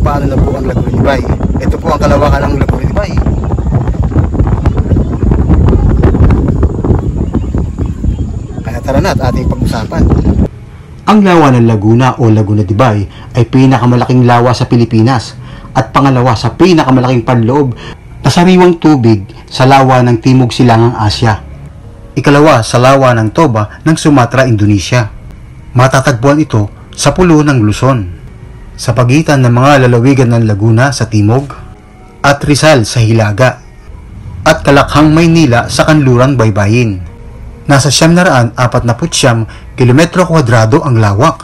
paano na po ang Laguna de Bay. Ito po ang kalawakan ng Laguna de Bay. Kaya tara na at ating pag-usapan. Ang lawa ng Laguna o Laguna de Bay ay pinakamalaking lawa sa Pilipinas at pangalawa sa pinakamalaking panloob na sariwang tubig sa lawa ng Timog Silangang Asya. Ikalawa sa lawa ng Toba ng Sumatra, Indonesia. Matatagpuan ito sa pulo ng Luzon, sa pagitan ng mga lalawigan ng Laguna sa timog at Rizal sa hilaga at Kalakhang, Maynila sa kanlurang baybayin. Nasa 749 kilometro kwadrado ang lawak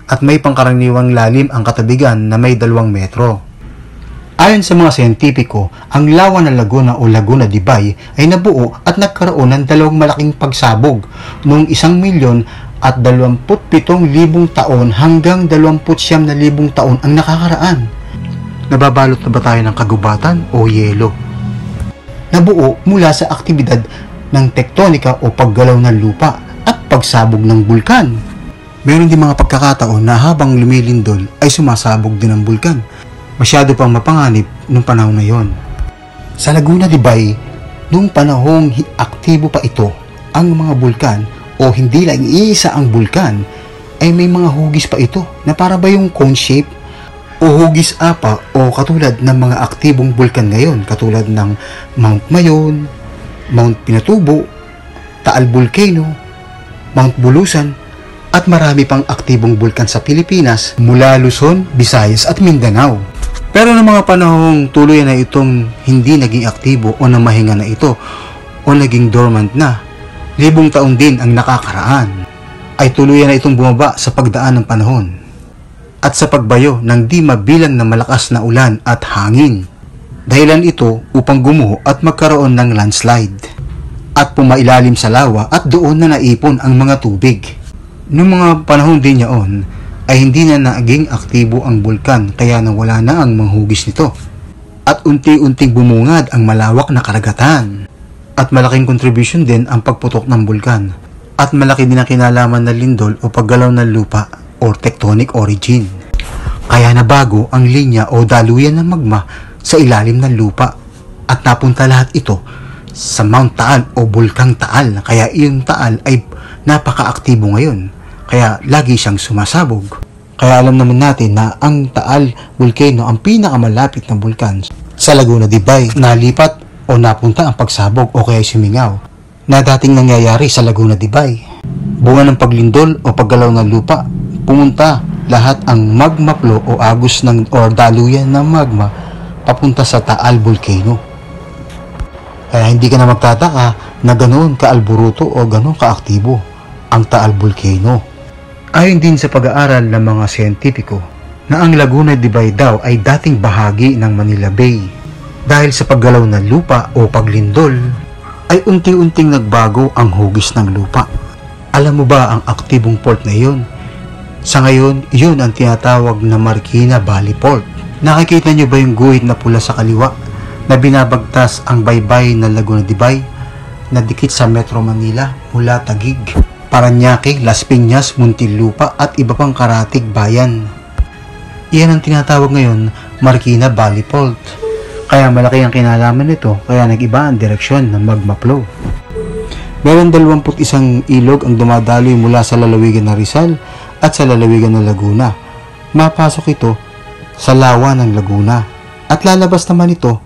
at may pangkaraniwang lalim ang katabigan na may 2 metro. Ayon sa mga siyentipiko, ang lawa ng Laguna o Laguna de Bay ay nabuo at nagkaroon ng 2 malaking pagsabog noong 1,027,000 taon hanggang 29,000 taon ang nakakaraan. Nababalot na ba tayo ng kagubatan o yelo? Nabuo mula sa aktibidad ng tektonika o paggalaw ng lupa at pagsabog ng bulkan. Meron din mga pagkakataon na habang lumilindol ay sumasabog din ang bulkan. Masyado pang mapanganib nung panahon na yon. Sa Laguna de Bay, nung panahong aktibo pa ito, ang mga bulkan o hindi lang iisa ang bulkan ay may mga hugis pa ito na para ba yung cone shape o hugis apa o katulad ng mga aktibong bulkan ngayon katulad ng Mount Mayon, Mount Pinatubo, Taal Volcano, Mount Bulusan at marami pang aktibong bulkan sa Pilipinas mula Luzon, Visayas at Mindanao. Pero ng mga panahong tuloy na itong hindi naging aktibo o namahinga na ito o naging dormant na, 1,000 taon din ang nakakaraan, ay tuluyan na itong bumaba sa pagdaan ng panahon at sa pagbayo ng di mabilang na malakas na ulan at hangin. Dahilan ito upang gumuho at magkaroon ng landslide at pumailalim sa lawa at doon na naipon ang mga tubig. Noong mga panahon din yaon ay hindi na naging aktibo ang bulkan kaya nawala na ang manghugis nito at unti-unting bumungad ang malawak na karagatan at malaking contribution din ang pagputok ng bulkan at malaki din ang kinalaman ng lindol o paggalaw ng lupa or tectonic origin. Kaya nabago ang linya o daluyan ng magma sa ilalim ng lupa at napunta lahat ito sa Mount Taal o Bulkang Taal. Kaya yung Taal ay napaka-aktibo ngayon kaya lagi siyang sumasabog. Kaya alam naman natin na ang Taal Volcano ang pinakamalapit na bulkan sa Laguna de Bay. Nalipat o napunta ang pagsabog o kaya sumingaw na dating nangyayari sa Laguna de Bay. Bunga ng paglindol o paggalaw ng lupa, pumunta lahat ang magma flow o agos ng o daluyan ng magma papunta sa Taal Volcano. Kaya hindi ka na magtataka na ganoon ka-alburuto o ganoon ka-aktibo ang Taal Volcano. Ayon din sa pag-aaral ng mga siyentipiko na ang Laguna de Bay daw ay dating bahagi ng Manila Bay. Dahil sa paggalaw ng lupa o paglindol ay unti-unting nagbago ang hugis ng lupa. Alam mo ba ang aktibong port na iyon? Sa ngayon, iyon ang tinatawag na Marikina Valley Port. Nakikita niyo ba yung guhit na pula sa kaliwa na binabagtas ang baybay ng Laguna de Bay na dikit sa Metro Manila mula Taguig, Parañaque, Las Piñas, Muntinlupa at iba pang karatig bayan? Iyan ang tinatawag ngayon Marikina Valley Port. Kaya malaki ang kinalaman nito kaya nag-iba ang direksyon ng magma flow. Meron 21 ilog ang dumadaloy mula sa lalawigan ng Rizal at sa lalawigan ng Laguna. Mapasok ito sa lawa ng Laguna at lalabas naman ito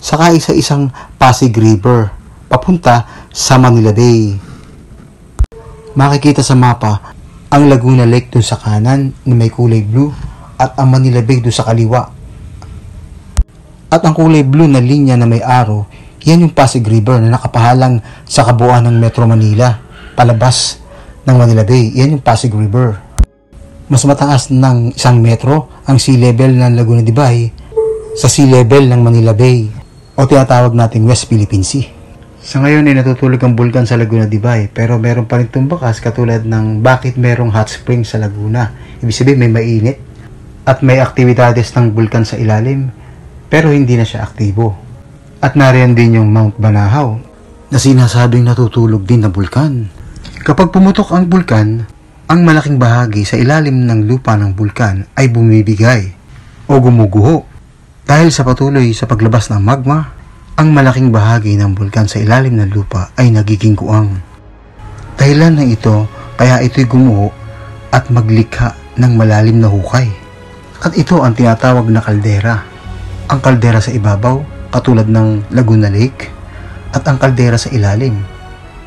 sa kaisa-isang Pasig River papunta sa Manila Bay. Makikita sa mapa ang Laguna Lake doon sa kanan na may kulay blue at ang Manila Bay doon sa kaliwa. At ang kulay blue na linya na may arrow, yan yung Pasig River na nakapahalang sa kabuuan ng Metro Manila palabas ng Manila Bay. Yan yung Pasig River. Mas mataas ng 1 metro ang sea level ng Laguna de Bay sa sea level ng Manila Bay o tinatawag nating West Philippine Sea. Sa ngayon ay natutulog ang bulkan sa Laguna de Bay pero meron pa rin tumbakas katulad ng bakit merong hot spring sa Laguna. Ibig sabihin may mainit at may aktibidades ng bulkan sa ilalim pero hindi na siya aktibo. At nariyan din yung Mount Banahaw na sinasabing natutulog din na bulkan. Kapag pumutok ang bulkan, ang malaking bahagi sa ilalim ng lupa ng bulkan ay bumibigay o gumuguho. Dahil sa patuloy sa paglabas ng magma, ang malaking bahagi ng bulkan sa ilalim ng lupa ay nagiging kuwang. Dahilan ng ito kaya ito'y gumuho at maglikha ng malalim na hukay. At ito ang tinatawag na kaldera. Ang kaldera sa ibabaw, katulad ng Laguna Lake, at ang kaldera sa ilalim,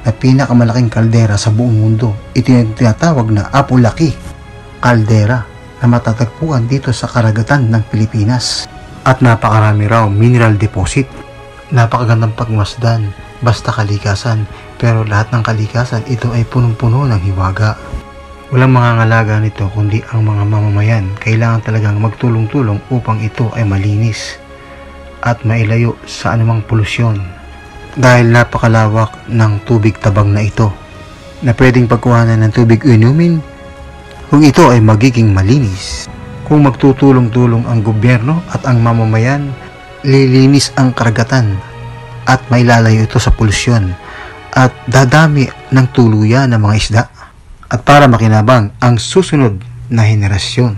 na pinakamalaking kaldera sa buong mundo, ito yung tinatawag na Apo-Laki kaldera na matatagpuan dito sa karagatan ng Pilipinas. At napakarami raw mineral deposit. Napakagandang pagmasdan, basta kalikasan, pero lahat ng kalikasan ito ay punong-puno ng hiwaga. Walang mangangalaga nito kundi ang mga mamamayan. Kailangan talagang magtulong-tulong upang ito ay malinis at mailayo sa anumang polusyon. Dahil napakalawak ng tubig tabang na ito na pwedeng pagkuhanan ng tubig inumin kung ito ay magiging malinis. Kung magtutulong-tulong ang gobyerno at ang mamamayan, lilinis ang karagatan at mailalayo ito sa polusyon at dadami ng tuluyan ng mga isda at para makinabang ang susunod na henerasyon.